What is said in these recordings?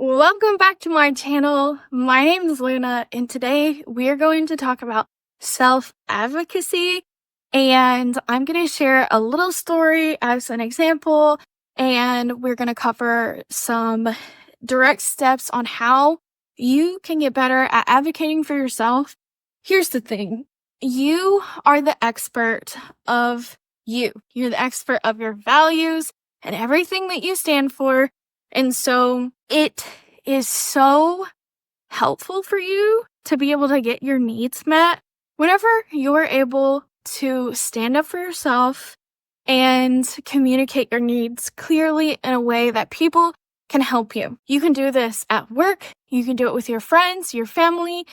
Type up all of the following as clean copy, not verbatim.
Welcome back to my channel. My name is Luna, and today we are going to talk about self-advocacy, and I'm going to share a little story as an example, and we're going to cover some direct steps on how you can get better at advocating for yourself. Here's the thing. You are the expert of you. You're the expert of your values and everything that you stand for. And so it is so helpful for you to be able to get your needs met whenever you're able to stand up for yourself and communicate your needs clearly in a way that people can help you. You can do this at work. You can do it with your friends, your family,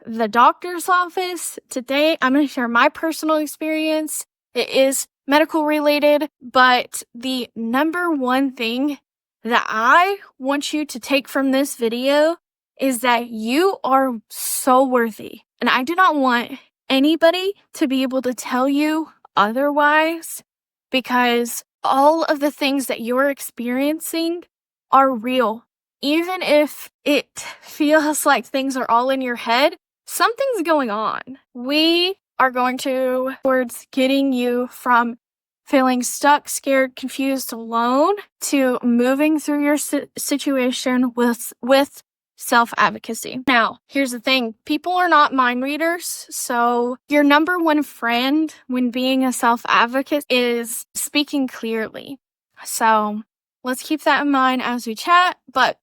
the doctor's office. Today, I'm going to share my personal experience. It is medical related, but the number one thing that I want you to take from this video is that you are so worthy. And I do not want anybody to be able to tell you otherwise, because all of the things that you're experiencing are real. Even if it feels like things are all in your head, something's going on. We are going towards getting you from feeling stuck, scared, confused, alone, to moving through your situation with self-advocacy. Now, here's the thing. People are not mind readers, so your number one friend when being a self-advocate is speaking clearly. So let's keep that in mind as we chat. But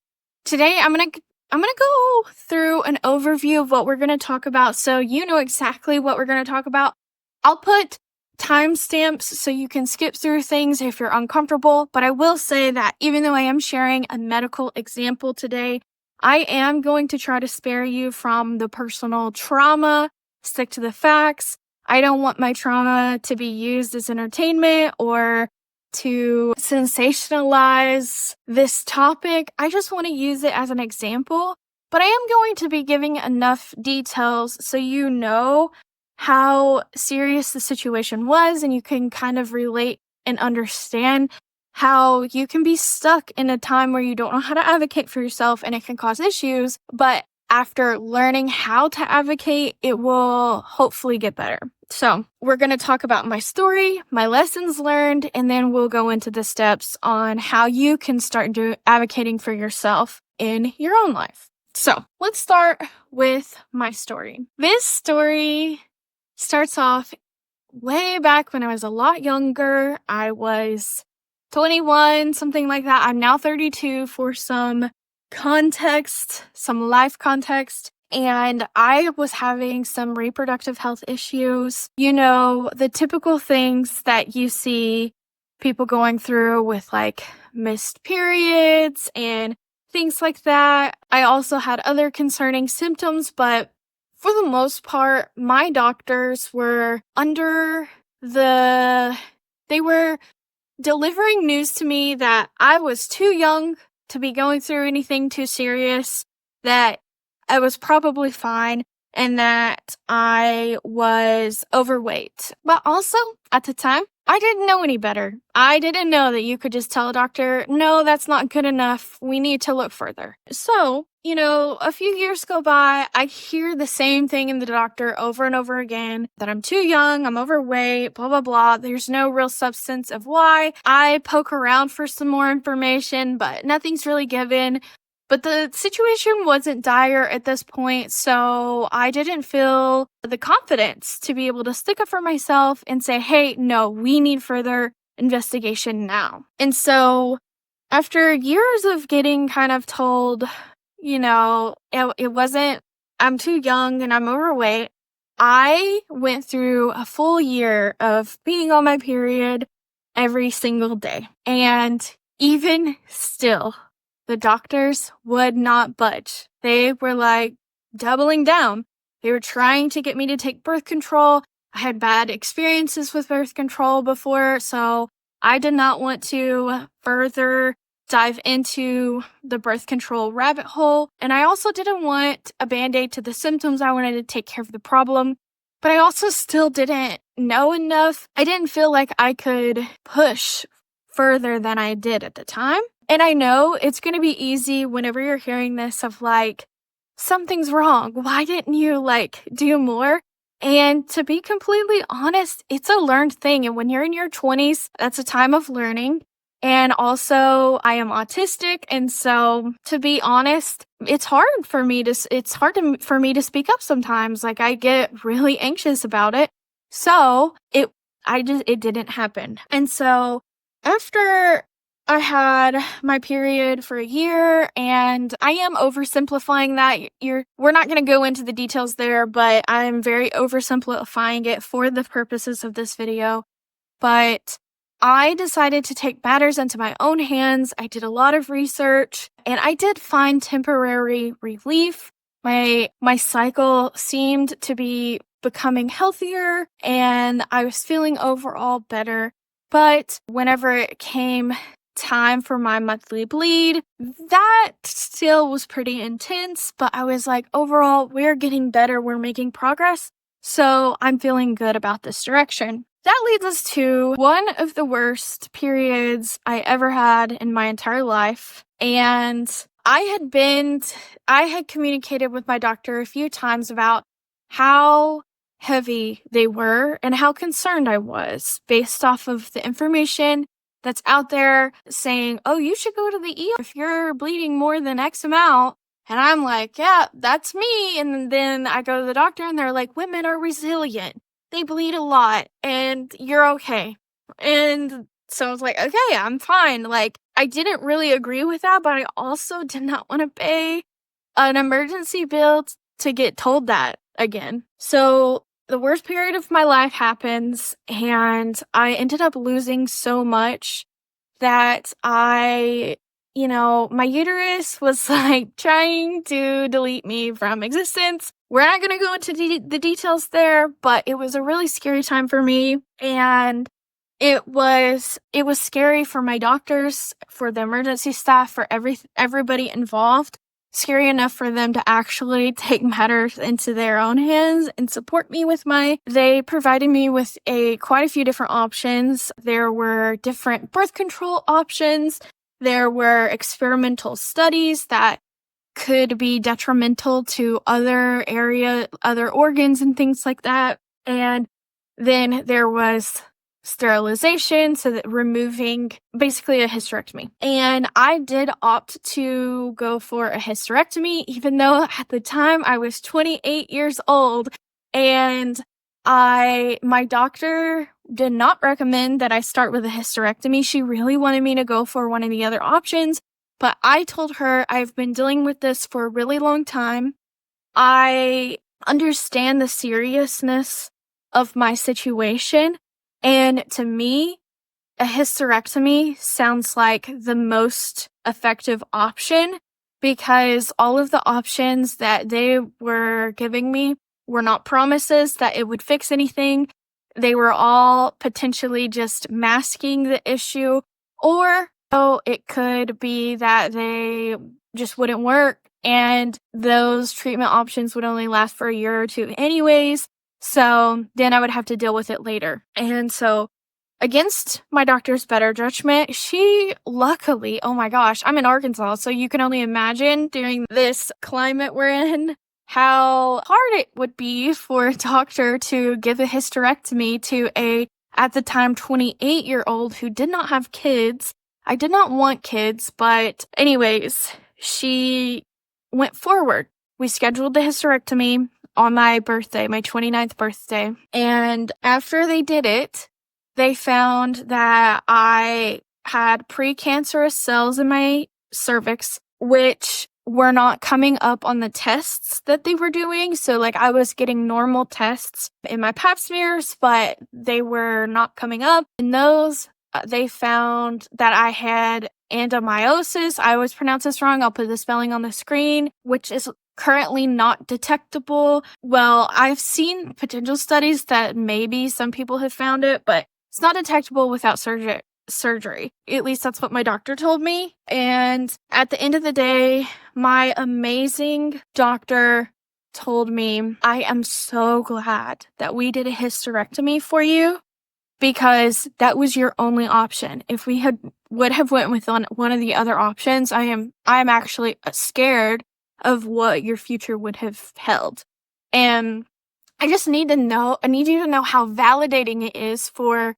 today I'm gonna go through an overview of what we're gonna talk about, so you know exactly what we're gonna talk about. I'll put timestamps so you can skip through things if you're uncomfortable, but I will say that even though I am sharing a medical example today, I am going to try to spare you from the personal trauma, stick to the facts. I don't want my trauma to be used as entertainment or to sensationalize this topic. I just want to use it as an example, but I am going to be giving enough details so you know how serious the situation was, and you can kind of relate and understand how you can be stuck in a time where you don't know how to advocate for yourself and it can cause issues, but after learning how to advocate, it will hopefully get better. So we're going to talk about my story, my lessons learned, and then we'll go into the steps on how you can start advocating for yourself in your own life. So let's start with my story. This story starts off way back when I was a lot younger. I was 21, something like that. I'm now 32 for some context, some life context. And I was having some reproductive health issues. You know, the typical things that you see people going through with like missed periods and things like that. I also had other concerning symptoms, but for the most part, my doctors were they were delivering news to me that I was too young to be going through anything too serious, that I was probably fine, and that I was overweight. But also, at the time, I didn't know any better. I didn't know that you could just tell a doctor, no, that's not good enough. We need to look further. So, you know, a few years go by, I hear the same thing in the doctor over and over again, that I'm too young, I'm overweight, blah, blah, blah. There's no real substance of why. I poke around for some more information, but nothing's really given. But the situation wasn't dire at this point, so I didn't feel the confidence to be able to stick up for myself and say, hey, no, we need further investigation now. And so after years of getting kind of told, you know, it wasn't, I'm too young and I'm overweight, I went through a full year of being on my period every single day. And even still, the doctors would not budge. They were like doubling down. They were trying to get me to take birth control. I had bad experiences with birth control before, so I did not want to further dive into the birth control rabbit hole. And I also didn't want a band-aid to the symptoms. I wanted to take care of the problem. But I also still didn't know enough. I didn't feel like I could push further than I did at the time. And I know it's going to be easy whenever you're hearing this of like, something's wrong. Why didn't you like do more? And to be completely honest, it's a learned thing. And when you're in your 20s, that's a time of learning. And also, I am autistic. And so, to be honest, it's hard for me to, for me to speak up sometimes. Like, I get really anxious about it. So, it didn't happen. And so, after I had my period for a year, and I am oversimplifying that. We're not going to go into the details there, but I'm very oversimplifying it for the purposes of this video. But I decided to take matters into my own hands. I did a lot of research, and I did find temporary relief. My cycle seemed to be becoming healthier, and I was feeling overall better. But whenever it came time for my monthly bleed, that still was pretty intense, but I was like, overall, we're getting better, we're making progress, so I'm feeling good about this direction. That leads us to one of the worst periods I ever had in my entire life, and I had communicated with my doctor a few times about how heavy they were and how concerned I was based off of the information that's out there saying, oh, you should go to the ER if you're bleeding more than X amount. And I'm like, yeah, that's me. And then I go to the doctor and they're like, women are resilient. They bleed a lot and you're okay. And so I was like, okay, I'm fine. Like, I didn't really agree with that, but I also did not want to pay an emergency bill to get told that again. So the worst period of my life happens, and I ended up losing so much that my uterus was like trying to delete me from existence. We're not going to go into the details there, but it was a really scary time for me, and it was scary for my doctors, for the emergency staff, for everybody involved. Scary enough for them to actually take matters into their own hands and support me with they provided me with quite a few different options. There were different birth control options. There were experimental studies that could be detrimental to other organs and things like that. And then there was sterilization, so that removing basically a hysterectomy. And I did opt to go for a hysterectomy, even though at the time I was 28 years old, and my doctor did not recommend that I start with a hysterectomy. She really wanted me to go for one of the other options, but I told her I've been dealing with this for a really long time. I understand the seriousness of my situation, and to me, a hysterectomy sounds like the most effective option, because all of the options that they were giving me were not promises that it would fix anything. They were all potentially just masking the issue, or it could be that they just wouldn't work, and those treatment options would only last for a year or two anyways. So then I would have to deal with it later. And so, against my doctor's better judgment, she luckily, oh my gosh, I'm in Arkansas, so you can only imagine during this climate we're in how hard it would be for a doctor to give a hysterectomy to at the time, 28-year-old who did not have kids. I did not want kids, but anyways, she went forward. We scheduled the hysterectomy on my birthday, my 29th birthday. And after they did it, they found that I had precancerous cells in my cervix, which were not coming up on the tests that they were doing. So, like, I was getting normal tests in my pap smears, but they were not coming up. In those, they found that I had endomyosis. I always pronounce this wrong. I'll put the spelling on the screen, which is currently not detectable. Well, I've seen potential studies that maybe some people have found it, but it's not detectable without surgery. At least that's what my doctor told me. And at the end of the day, my amazing doctor told me, I am so glad that we did a hysterectomy for you, because that was your only option. If we would have went with one of the other options, I'm actually scared of what your future would have held. And I just need to know, I need you to know how validating it is for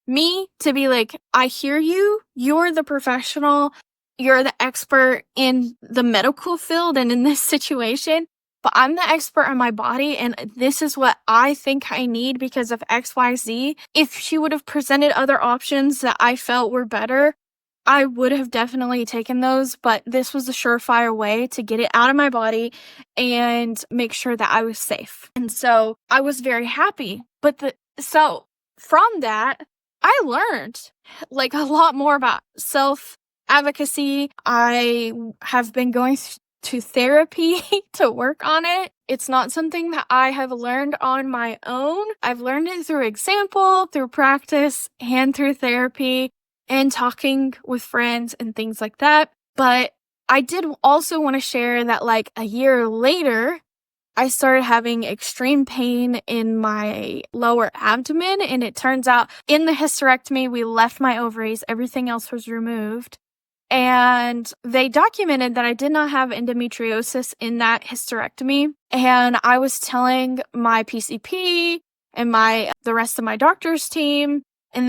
me to be like, I hear you, you're the professional, you're the expert in the medical field and in this situation, but I'm the expert on my body and this is what I think I need because of XYZ. If she would have presented other options that I felt were better, I would have definitely taken those, but this was a surefire way to get it out of my body and make sure that I was safe. And so I was very happy. So from that, I learned like a lot more about self-advocacy. I have been going to therapy to work on it. It's not something that I have learned on my own. I've learned it through example, through practice, and through therapy and talking with friends and things like that. But I did also want to share that like a year later, I started having extreme pain in my lower abdomen. And it turns out in the hysterectomy, we left my ovaries, everything else was removed. And they documented that I did not have endometriosis in that hysterectomy. And I was telling my PCP and the rest of my doctor's team, and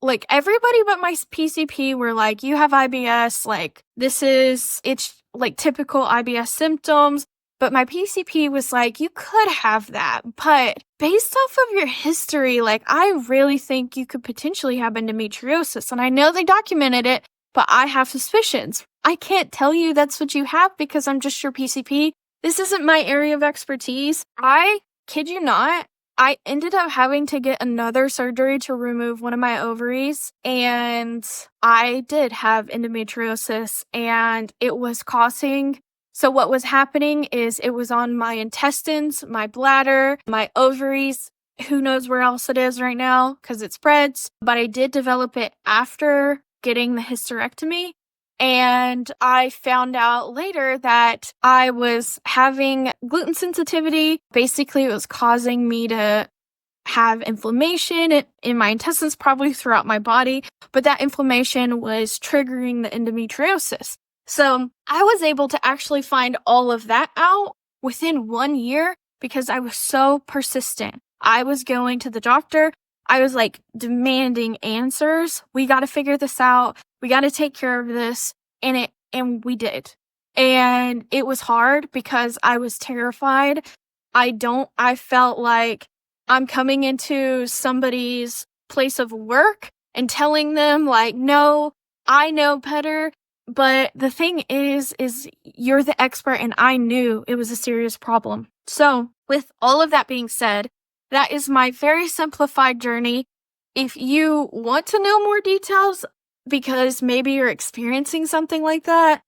like everybody but my PCP were like, you have IBS, like it's like typical IBS symptoms. But my PCP was like, you could have that, but based off of your history, like I really think you could potentially have endometriosis. And I know they documented it, but I have suspicions. I can't tell you that's what you have because I'm just your PCP. This isn't my area of expertise. I kid you not. I ended up having to get another surgery to remove one of my ovaries, and I did have endometriosis, and it was so what was happening is it was on my intestines, my bladder, my ovaries, who knows where else it is right now because it spreads, but I did develop it after getting the hysterectomy. And I found out later that I was having gluten sensitivity. Basically, it was causing me to have inflammation in my intestines, probably throughout my body, but that inflammation was triggering the endometriosis. So I was able to actually find all of that out within 1 year because I was so persistent. I was going to the doctor. I was like demanding answers. We got to figure this out. We got to take care of this. And we did. And it was hard because I was terrified. I felt like I'm coming into somebody's place of work and telling them like, no, I know better. But the thing is you're the expert and I knew it was a serious problem. So with all of that being said, that is my very simplified journey. If you want to know more details, because maybe you're experiencing something like that,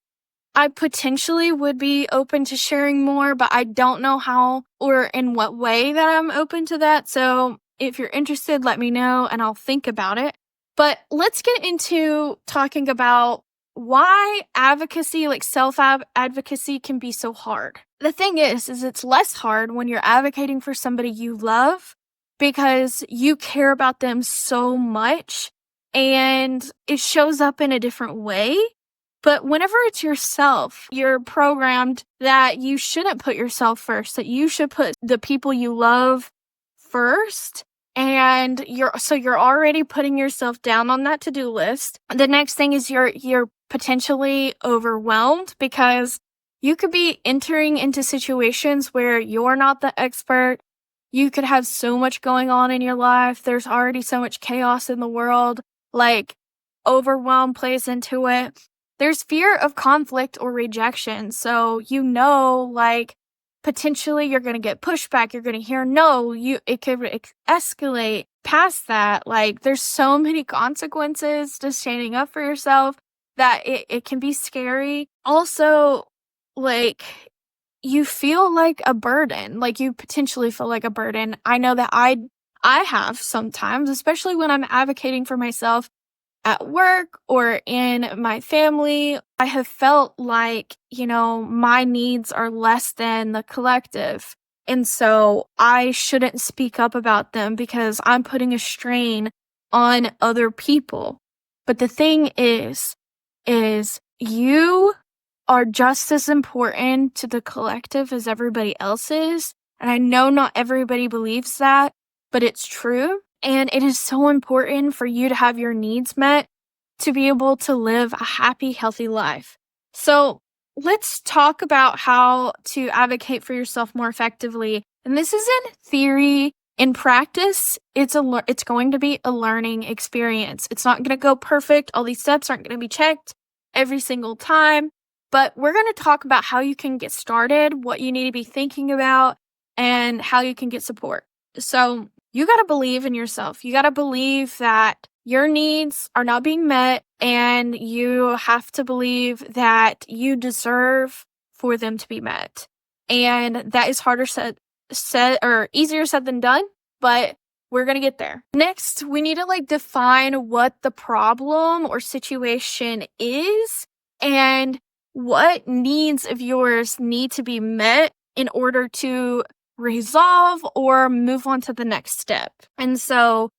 I potentially would be open to sharing more, but I don't know how or in what way that I'm open to that. So if you're interested, let me know and I'll think about it. But let's get into talking about why advocacy, like self-advocacy, can be so hard. The thing is it's less hard when you're advocating for somebody you love because you care about them so much and it shows up in a different way. But whenever it's yourself, you're programmed that you shouldn't put yourself first, that you should put the people you love first. And you're already putting yourself down on that to-do list. The next thing is you're potentially overwhelmed because you could be entering into situations where you're not the expert. You could have so much going on in your life. There's already so much chaos in the world. Like, overwhelm plays into it. There's fear of conflict or rejection. So, like, potentially you're going to get pushback. You're going to hear no. It could escalate past that. Like, there's so many consequences to standing up for yourself that it can be scary. Also, like, you feel like a burden. Like, you potentially feel like a burden. I know that I have sometimes, especially when I'm advocating for myself at work or in my family. I have felt like, my needs are less than the collective. And so I shouldn't speak up about them because I'm putting a strain on other people. But the thing is you are just as important to the collective as everybody else is. And I know not everybody believes that, but it's true. And it is so important for you to have your needs met to be able to live a happy, healthy life. So let's talk about how to advocate for yourself more effectively. And this isn't theory. In practice, it's going to be a learning experience. It's not going to go perfect. All these steps aren't going to be checked every single time. But we're going to talk about how you can get started, what you need to be thinking about, and how you can get support. So you got to believe in yourself. You got to believe that your needs are not being met, and you have to believe that you deserve for them to be met. And that is harder said or easier said than done, but we're going to get there. Next, we need to define what the problem or situation is and what needs of yours need to be met in order to resolve or move on to the next step. And so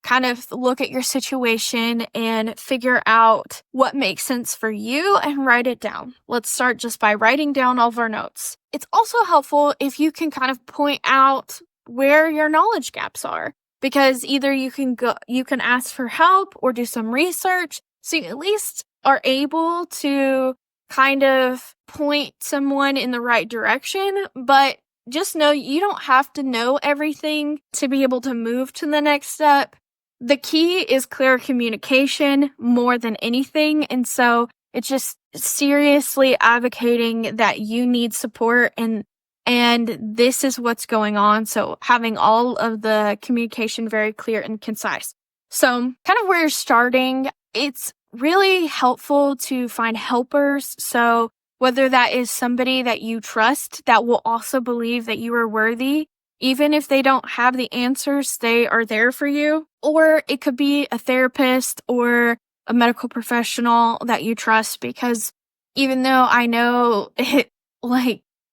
kind of look at your situation and figure out what makes sense for you and write it down. Let's start just by writing down all of our notes. It's also helpful if you can kind of point out where your knowledge gaps are, because either you can ask for help or do some research, so you at least are able to kind of point someone in the right direction. But just know you don't have to know everything to be able to move to the next step. The key is clear communication more than anything. And so it's just seriously advocating that you need support and this is what's going on. So having all of the communication very clear and concise. So kind of where you're starting, it's really helpful to find helpers. So whether that is somebody that you trust that will also believe that you are worthy, even if they don't have the answers, they are there for you. Or it could be a therapist or a medical professional that you trust, because even though I know it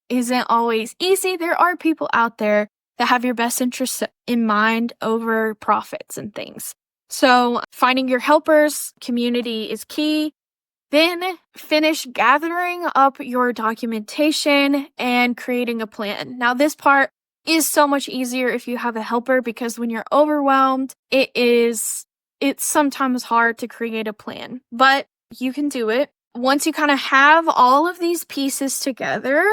isn't always easy, there are people out there that have your best interests in mind over profits and things. So finding your helpers, community is key. Then finish gathering up your documentation and creating a plan. Now, this part is so much easier if you have a helper, because when you're overwhelmed, it's sometimes hard to create a plan, but you can do it. Once you kind of have all of these pieces together,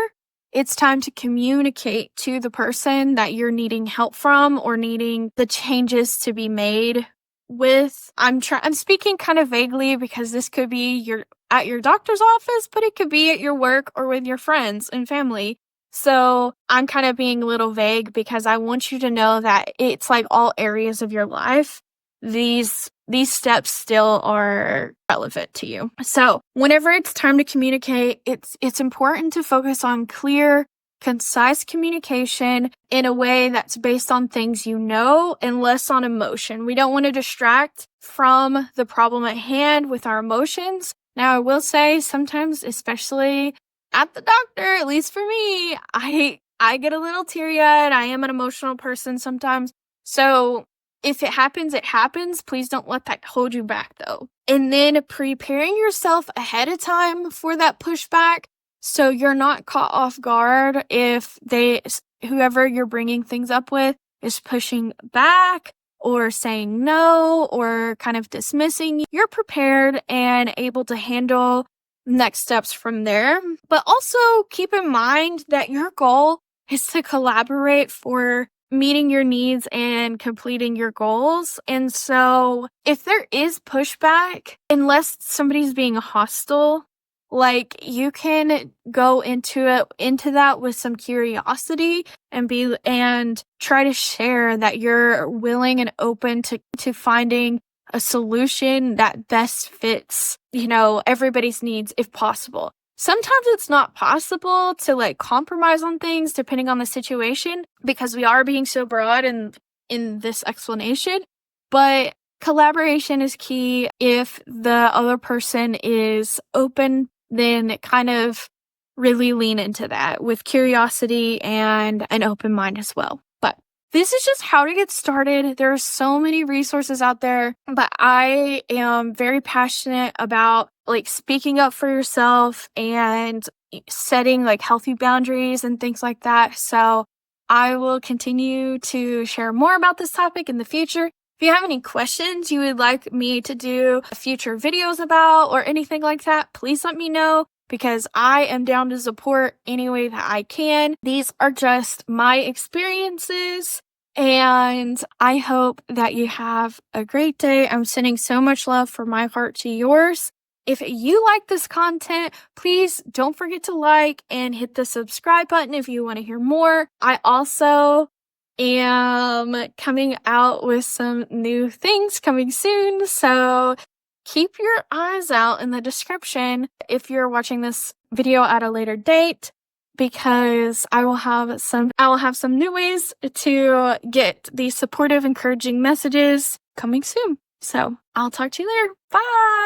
it's time to communicate to the person that you're needing help from or needing the changes to be made with. I'm speaking kind of vaguely because this could be at your doctor's office, but it could be at your work or with your friends and family. So I'm kind of being a little vague because I want you to know that it's all areas of your life. These steps still are relevant to you. So whenever it's time to communicate, it's important to focus on clear, concise communication in a way that's based on things you know and less on emotion. We don't want to distract from the problem at hand with our emotions. Now, I will say sometimes, especially at the doctor, at least for me, I get a little teary-eyed. I am an emotional person sometimes. So if it happens, it happens. Please don't let that hold you back, though. And then preparing yourself ahead of time for that pushback, so you're not caught off guard if whoever you're bringing things up with is pushing back or saying no or kind of dismissing. You're prepared and able to handle next steps from there. But also keep in mind that your goal is to collaborate for meeting your needs and completing your goals. And so if there is pushback, unless somebody's being hostile, you can go into that with some curiosity and try to share that you're willing and open to finding a solution that best fits, everybody's needs if possible. Sometimes it's not possible to compromise on things depending on the situation, because we are being so broad in this explanation, but collaboration is key. If the other person is open, then kind of really lean into that with curiosity and an open mind as well. But this is just how to get started. There are so many resources out there, but I am very passionate about like speaking up for yourself and setting like healthy boundaries and things like that. So I will continue to share more about this topic in the future. If you have any questions you would like me to do future videos about or anything like that, please let me know, because I am down to support any way that I can. These are just my experiences, and I hope that you have a great day. I'm sending so much love from my heart to yours. If you like this content, please don't forget to like and hit the subscribe button if you want to hear more. I also am coming out with some new things coming soon, so keep your eyes out in the description if you're watching this video at a later date, because I will have some new ways to get these supportive, encouraging messages coming soon. So I'll talk to you later. Bye.